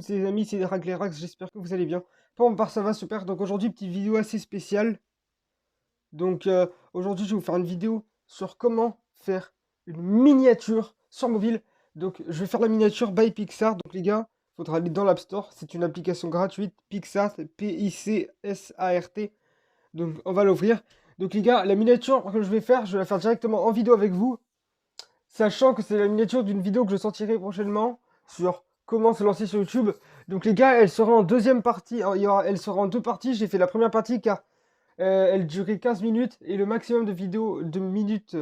tous les amis, c'est Rax, j'espère que vous allez bien. Pour ma part, ça va super. Donc aujourd'hui, petite vidéo assez spéciale. Donc aujourd'hui, je vais vous faire une vidéo sur comment faire une miniature sur mobile. Donc je vais faire la miniature by Pixar. Donc les gars, il faudra aller dans l'App Store. C'est une application gratuite, Pixar, P-I-C-S-A-R-T. Donc on va l'ouvrir. Donc les gars, la miniature que je vais faire, je vais la faire directement en vidéo avec vous. Sachant que c'est la miniature d'une vidéo que je sortirai prochainement sur comment se lancer sur YouTube. Donc les gars, elle sera en deuxième partie. Elle sera en deux parties. J'ai fait la première partie car elle durait 15 minutes. Et le maximum de minutes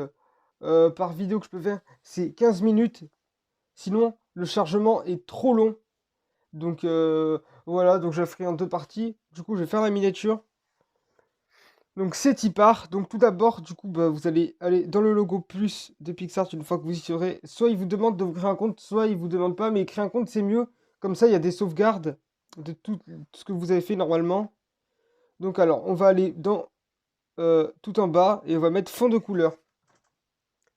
par vidéo que je peux faire, c'est 15 minutes. Sinon, le chargement est trop long. Donc voilà, donc je la ferai en deux parties. Du coup, je vais faire la miniature. Donc c'est y part. Donc tout d'abord, du coup, bah, vous allez aller dans le logo plus de Pixar une fois que vous y serez. Soit il vous demande d'ouvrir un compte, soit il vous demande pas, mais créer un compte c'est mieux. Comme ça, il y a des sauvegardes de tout ce que vous avez fait normalement. Donc alors, on va aller dans tout en bas et on va mettre fond de couleur.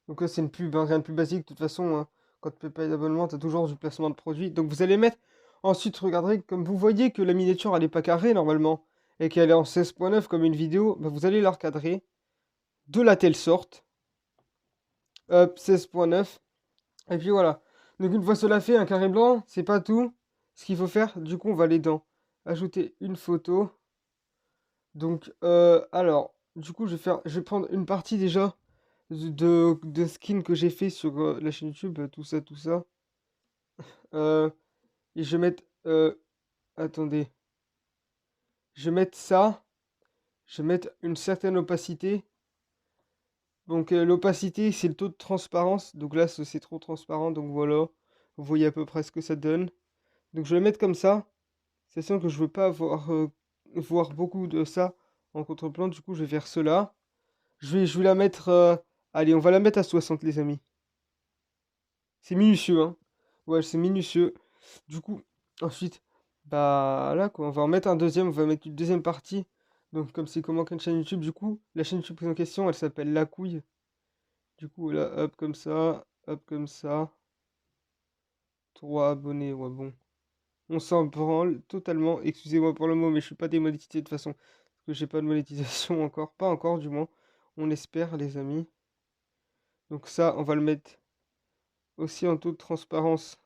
Donc là, c'est une pub, hein, rien de plus basique. De toute façon, hein, quand tu payes d'abonnement, tu as toujours du placement de produit. Donc vous allez mettre. Ensuite, regardez, comme vous voyez que la miniature, elle n'est pas carrée normalement, et qu'elle est en 16.9 comme une vidéo, bah, vous allez la recadrer de la telle sorte. Hop, 16.9. Et puis voilà. Donc une fois cela fait, un carré blanc, c'est pas tout. Ce qu'il faut faire, du coup, on va aller dans ajouter une photo. Donc, alors, du coup, je vais prendre une partie déjà de skin que j'ai fait sur la chaîne YouTube, tout ça, tout ça. Euh, et je vais mettre, attendez, je vais mettre ça. Je vais mettre une certaine opacité. Donc l'opacité, c'est le taux de transparence. Donc là, c'est trop transparent. Donc voilà, vous voyez à peu près ce que ça donne. Donc je vais le mettre comme ça. Sachant que je veux pas voir beaucoup de ça en contre-plan. Du coup, je vais faire cela. Je vais la mettre... allez, on va la mettre à 60, les amis. C'est minutieux, hein. Ouais, c'est minutieux. Du coup, ensuite, bah là, quoi. On va en mettre un deuxième. On va mettre une deuxième partie. Donc comme c'est comment qu'une chaîne YouTube, du coup, la chaîne YouTube en question, elle s'appelle La Couille. Du coup, là, hop comme ça. 3 abonnés, ouais, bon. On s'en branle totalement. Excusez-moi pour le mot, mais je suis pas démonétisé de toute façon. Parce que j'ai pas de monétisation encore. Pas encore, du moins. On espère, les amis. Donc ça, on va le mettre aussi en taux de transparence.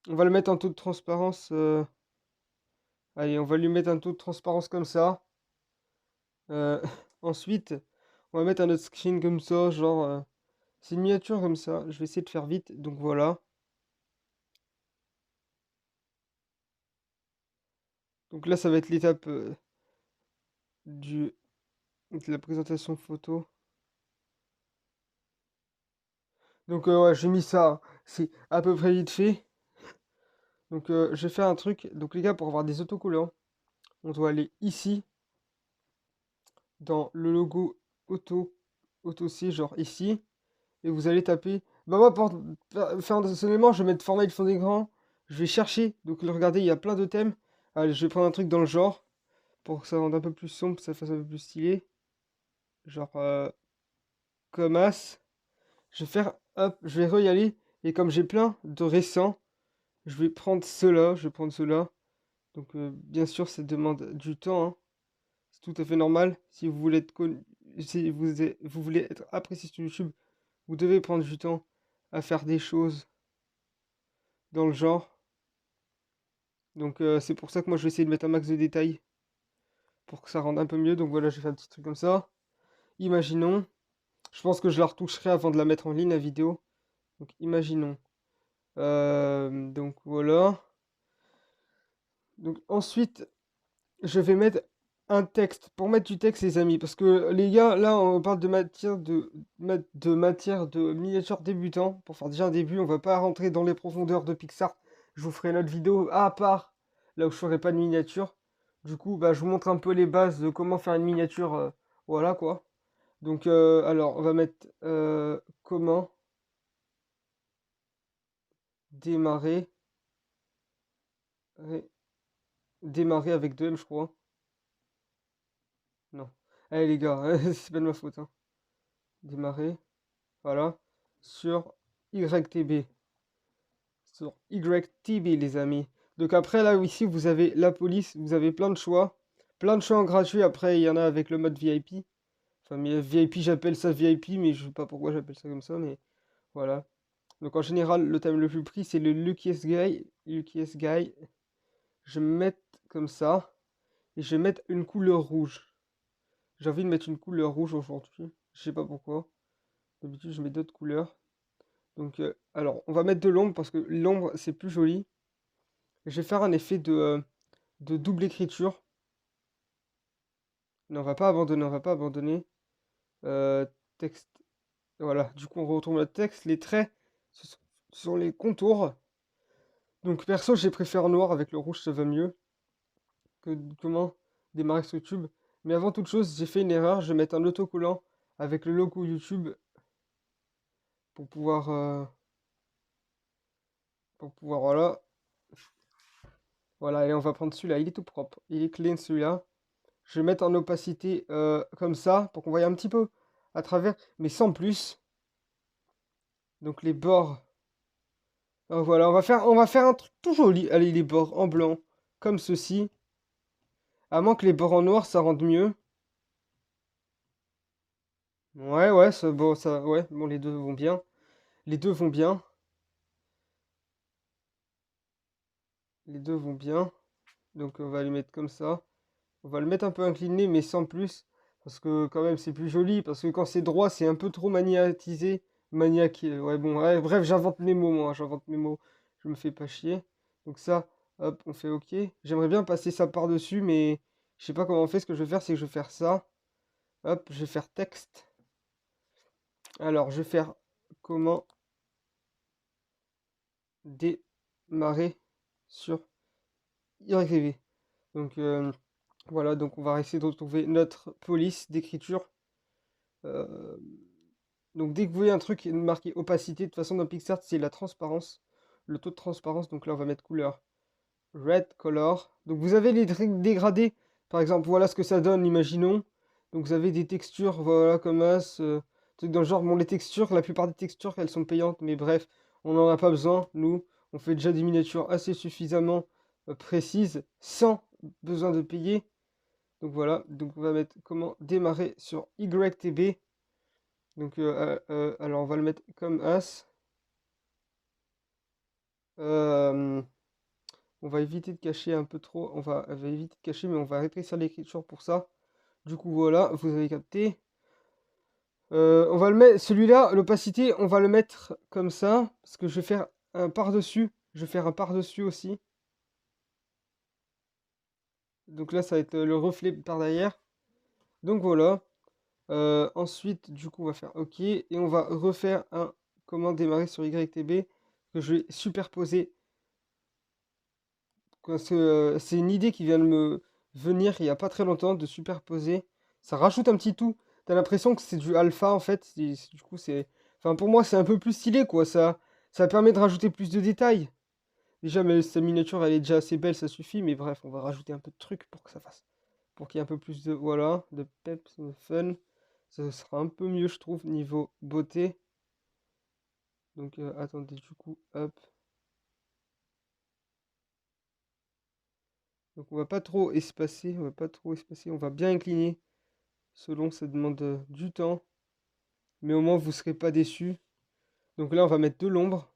On va le mettre en taux de transparence. Allez, on va lui mettre un taux de transparence comme ça. Euh, Ensuite, on va mettre un autre screen comme ça. Genre, c'est une miniature comme ça. Je vais essayer de faire vite. Donc voilà. Donc là, ça va être l'étape du de la présentation photo. Donc ouais, j'ai mis ça, hein. C'est à peu près vite fait. Donc je vais faire un truc. Donc les gars, pour avoir des autocollants, on doit aller ici, dans le logo auto C, genre ici. Et vous allez taper. Bah moi, personnellement, je vais mettre format de fond d'écran. Je vais chercher. Donc regardez, il y a plein de thèmes. Allez, je vais prendre un truc dans le genre. Pour que ça rende un peu plus sombre, que ça fasse un peu plus stylé. Genre comme as. Je vais faire, hop, je vais y aller. Et comme j'ai plein de récents, je vais prendre cela, je vais prendre cela. Donc bien sûr, ça demande du temps, hein. C'est tout à fait normal. Si vous voulez être connu, si vous voulez être apprécié sur YouTube, vous devez prendre du temps à faire des choses dans le genre. Donc c'est pour ça que moi je vais essayer de mettre un max de détails pour que ça rende un peu mieux. Donc voilà, je vais faire un petit truc comme ça. Imaginons, je pense que je la retoucherai avant de la mettre en ligne la vidéo. Donc imaginons. Donc voilà. Donc ensuite, je vais mettre un texte. Pour mettre du texte, les amis, parce que les gars, là, on parle de miniature débutant. Pour faire déjà un début, on va pas rentrer dans les profondeurs de Pixar. Je vous ferai une autre vidéo à part, là où je ferai pas de miniature. Du coup, bah, je vous montre un peu les bases de comment faire une miniature. Voilà quoi. Donc, alors, on va mettre comment démarrer. Démarrer avec 2M, je crois. Non. Allez, les gars, c'est pas de ma faute, hein. Démarrer. Voilà. Sur YTB. sur YTB, les amis. Donc après, là, ici, vous avez la police, vous avez plein de choix. Plein de choix en gratuit. Après, il y en a avec le mode VIP. Enfin, mais VIP, j'appelle ça VIP, mais je sais pas pourquoi j'appelle ça comme ça, mais voilà. Donc en général, le thème le plus pris, c'est le Luckiest Guy. Luckiest Guy. Je vais me mettre comme ça. Et je vais mettre une couleur rouge. J'ai envie de mettre une couleur rouge aujourd'hui. Je sais pas pourquoi. D'habitude, je mets d'autres couleurs. Donc, alors, on va mettre de l'ombre parce que l'ombre, c'est plus joli. Je vais faire un effet de double écriture. Non, on va pas abandonner, on va pas abandonner. Euh, Texte. Voilà, du coup, on retrouve le texte. Les traits, ce sont les contours. Donc, perso, j'ai préféré en noir avec le rouge, ça va mieux. Comment démarrer sur YouTube. Mais avant toute chose, j'ai fait une erreur. Je vais mettre un autocollant avec le logo YouTube pour pouvoir, voilà. Voilà, et on va prendre celui-là. Il est tout propre. Il est clean celui-là. Je vais mettre en opacité comme ça pour qu'on voie un petit peu à travers, mais sans plus. Donc les bords. Voilà, on va faire un truc tout joli. Allez, les bords en blanc, comme ceci. À moins que les bords en noir, ça rende mieux. Ouais, ouais, bon, ouais, bon, les deux vont bien. Les deux vont bien. Les deux vont bien. Donc on va les mettre comme ça. On va le mettre un peu incliné, mais sans plus. Parce que quand même, c'est plus joli. Parce que quand c'est droit, c'est un peu trop maniatisé. Maniaque. Ouais, bon, ouais, bref, j'invente mes mots, moi. J'invente mes mots. Je me fais pas chier. Donc ça, hop, on fait OK. J'aimerais bien passer ça par-dessus, mais je sais pas comment on fait. Ce que je vais faire, c'est que je vais faire ça. Hop, je vais faire texte. Alors, je vais faire comment démarrer sur YTV. Donc, voilà, donc on va essayer de retrouver notre police d'écriture. Euh, donc dès que vous voyez un truc marqué opacité, de toute façon dans PixArt c'est la transparence, le taux de transparence. Donc là on va mettre couleur red color. Donc vous avez les dégradés, par exemple voilà ce que ça donne, imaginons. Donc vous avez des textures, voilà comme as, truc dans le genre. Bon, les textures, la plupart des textures elles sont payantes, mais bref, on n'en a pas besoin. Nous, on fait déjà des miniatures assez suffisamment précises, sans besoin de payer. Donc voilà, donc on va mettre comment démarrer sur YTB. Donc alors on va le mettre comme as. Euh, on va éviter de cacher un peu trop. On va éviter de cacher, mais on va rétrécir l'écriture pour ça. Du coup voilà, vous avez capté. On va le mettre, celui-là, l'opacité, on va le mettre comme ça. Parce que je vais faire un par-dessus. Je vais faire un par-dessus aussi. Donc là, ça va être le reflet par derrière. Donc voilà. Ensuite, du coup, on va faire OK. Et on va refaire un comment démarrer sur YTB que je vais superposer. Parce que c'est une idée qui vient de me venir il n'y a pas très longtemps de superposer. Ça rajoute un petit tout. T'as l'impression que c'est du alpha en fait. Du coup, c'est. Enfin, pour moi, c'est un peu plus stylé quoi. Ça permet de rajouter plus de détails. Déjà, mais sa miniature, elle est déjà assez belle, ça suffit. Mais bref, on va rajouter un peu de trucs pour que ça fasse. Pour qu'il y ait un peu plus de. Voilà, de peps, de fun. Ça sera un peu mieux, je trouve, niveau beauté. Donc, attendez, du coup, hop. Donc, on va pas trop espacer. On va pas trop espacer. On va bien incliner. Selon, ça demande du temps. Mais au moins, vous ne serez pas déçus. Donc là, on va mettre de l'ombre.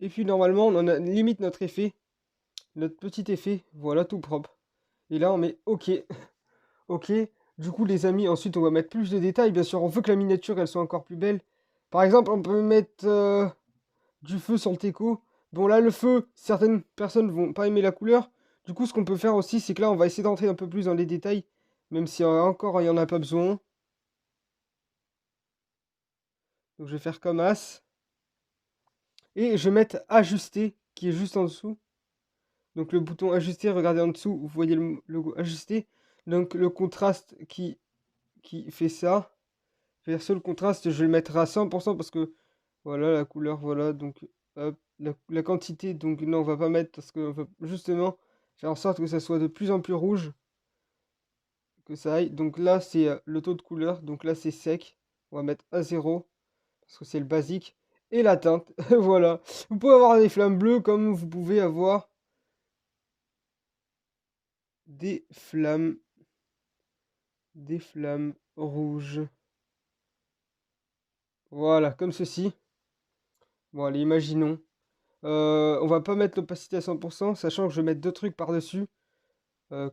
Et puis, normalement, on en a limite notre effet. Notre petit effet. Voilà, tout propre. Et là, on met OK. OK. Du coup, les amis, ensuite, on va mettre plus de détails. Bien sûr, on veut que la miniature, elle soit encore plus belle. Par exemple, on peut mettre du feu sur le teco. Bon, là, le feu, certaines personnes vont pas aimer la couleur. Du coup, ce qu'on peut faire aussi, c'est que là, on va essayer d'entrer un peu plus dans les détails. Même si encore, il n'y en a pas besoin. Donc, je vais faire comme as. Et je vais mettre ajuster, qui est juste en dessous. Donc le bouton ajuster, regardez en dessous, vous voyez le logo ajuster. Donc le contraste qui fait ça. Perso, le contraste, je vais le mettre à 100% parce que voilà la couleur, voilà. Donc hop, la quantité, donc non, on va pas mettre parce qu'on veut justement faire en sorte que ça soit de plus en plus rouge. Que ça aille. Donc là, c'est le taux de couleur. Donc là, c'est sec. On va mettre à 0 parce que c'est le basique. et la teinte. Voilà. Vous pouvez avoir des flammes bleues comme vous pouvez avoir des flammes rouges. Voilà, comme ceci. Bon, allez, imaginons. On va pas mettre l'opacité à 100%, sachant que je vais mettre deux trucs par-dessus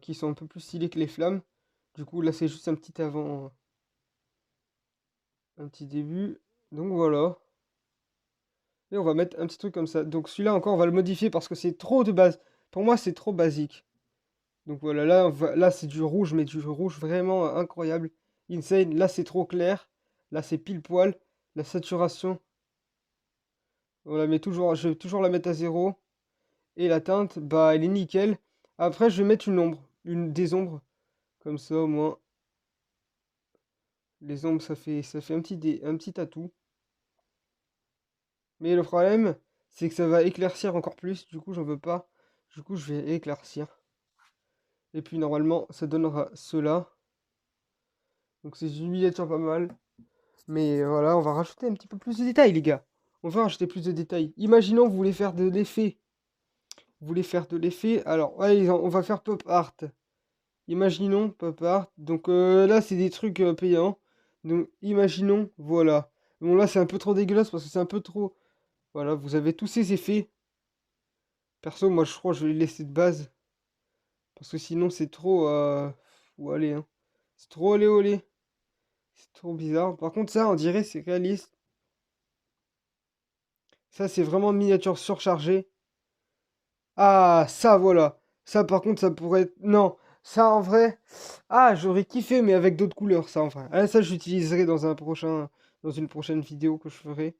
qui sont un peu plus stylés que les flammes. Du coup, là, c'est juste un petit avant, un petit début. Donc voilà. Et on va mettre un petit truc comme ça. Donc celui-là encore, on va le modifier parce que c'est trop de base. Pour moi, c'est trop basique. Donc voilà, là, là c'est du rouge, mais du rouge vraiment incroyable. Insane. Là, c'est trop clair. Là, c'est pile poil. La saturation, on la met toujours, je vais toujours la mettre à 0. Et la teinte, bah, elle est nickel. Après, je vais mettre une ombre, des ombres. Comme ça, au moins. Les ombres, ça fait un petit atout. Mais le problème, c'est que ça va éclaircir encore plus. Du coup, j'en veux pas. Du coup, je vais éclaircir. Et puis, normalement, ça donnera cela. Donc, c'est une miniature pas mal. Mais voilà, on va rajouter un petit peu plus de détails, les gars. On va rajouter plus de détails. Imaginons que vous voulez faire de l'effet. Vous voulez faire de l'effet. Alors, allez, on va faire pop art. Imaginons pop art. Donc là, c'est des trucs payants. Donc, imaginons, voilà. Bon, là, c'est un peu trop dégueulasse parce que c'est un peu trop. Voilà, vous avez tous ces effets. Perso, moi, je crois que je vais les laisser de base. Parce que sinon, c'est trop. Ou allez, hein. C'est trop olé olé. C'est trop bizarre. Par contre, ça, on dirait, c'est réaliste. Ça, c'est vraiment une miniature surchargée. Ah, ça, voilà. Ça, par contre, ça pourrait être... Non, ça, en vrai... Ah, j'aurais kiffé, mais avec d'autres couleurs, ça, en vrai. Ah, ça, j'utiliserai dans un prochain... Dans une prochaine vidéo que je ferai.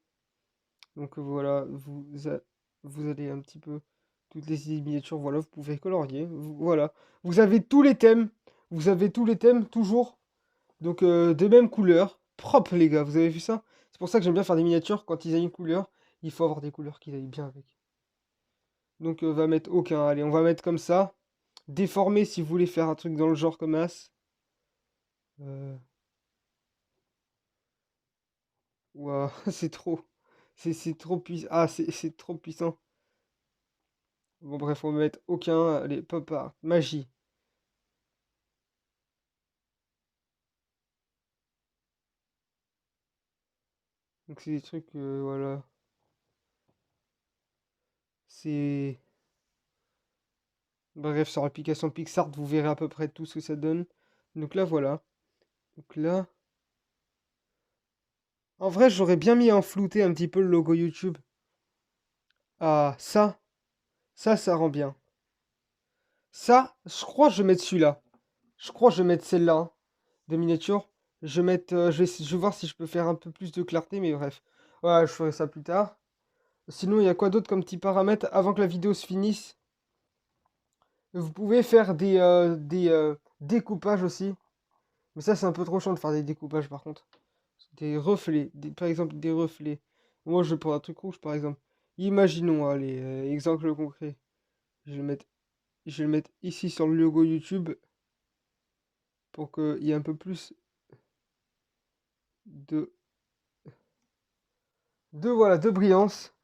Donc, voilà, vous allez un petit peu... Toutes les idées de miniatures, voilà, vous pouvez colorier. Voilà. Vous avez tous les thèmes. Vous avez tous les thèmes, toujours. Donc, de même couleur. Propre, les gars, vous avez vu ça? C'est pour ça que j'aime bien faire des miniatures. Quand ils aient une couleur, il faut avoir des couleurs qui aillent bien avec. Donc on va mettre aucun. Allez, on va mettre comme ça. Déformer si vous voulez faire un truc dans le genre comme As. Euh... Ouah, c'est trop. C'est trop puissant. Ah, c'est trop puissant. Bon, bref, on va mettre aucun. Allez, pop art. Magie. Donc c'est des trucs, voilà. C'est... Bref, sur l'application PixArt, vous verrez à peu près tout ce que ça donne. Donc là, voilà. Donc là... En vrai, j'aurais bien mis en flouté un petit peu le logo YouTube. Ah, ça rend bien. Ça, je crois que je vais mettre celui-là. Je crois que je vais mettre celle-là, hein, de miniature. Je vais mettre, je vais voir si je peux faire un peu plus de clarté, mais bref. Ouais, je ferai ça plus tard. Sinon, il y a quoi d'autre comme petit paramètre avant que la vidéo se finisse? Vous pouvez faire des découpages aussi. Mais ça, c'est un peu trop chiant de faire des découpages par contre. Des reflets, par exemple des reflets. Moi, je vais prendre un truc rouge par exemple. Imaginons, allez, exemple concret. Je vais le mettre, je vais le mettre ici sur le logo YouTube pour qu'il y ait un peu plus de, voilà, de brillance.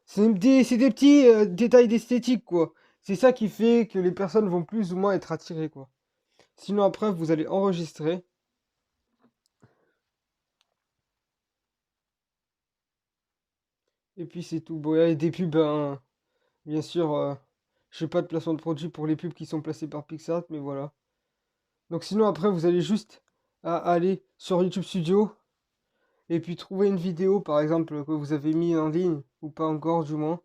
C'est des petits détails d'esthétique, quoi. C'est ça qui fait que les personnes vont plus ou moins être attirées, quoi. Sinon, après, vous allez enregistrer. Et puis, c'est tout. Bon, il y a des pubs, hein. Bien sûr, je n'ai pas de placement de produit pour les pubs qui sont placées par Pixart, mais voilà. Donc, sinon, après, vous allez juste aller sur YouTube Studio et puis trouver une vidéo, par exemple, que vous avez mis en ligne, ou pas encore, du moins.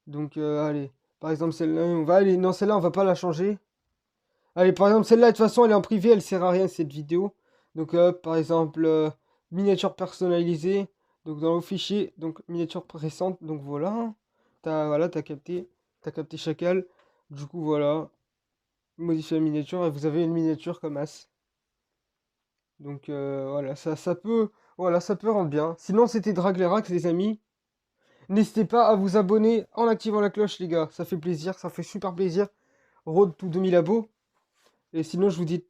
Donc, allez. Par exemple, celle-là, on va aller. Non, celle-là, on va pas la changer. Allez, par exemple, celle-là, de toute façon, elle est en privé, elle sert à rien, cette vidéo. Donc, par exemple, miniature personnalisée. Donc, dans le fichier, donc, miniature récente. Donc, voilà. Voilà, t'as capté Chacal. Du coup, voilà. Modifier la miniature et vous avez une miniature comme As. Donc, voilà, voilà, ça peut rendre bien. Sinon, c'était Draglerax, les amis. N'hésitez pas à vous abonner en activant la cloche, les gars. Ça fait plaisir, ça fait super plaisir. Road to 2000 abos. Et sinon, je vous dis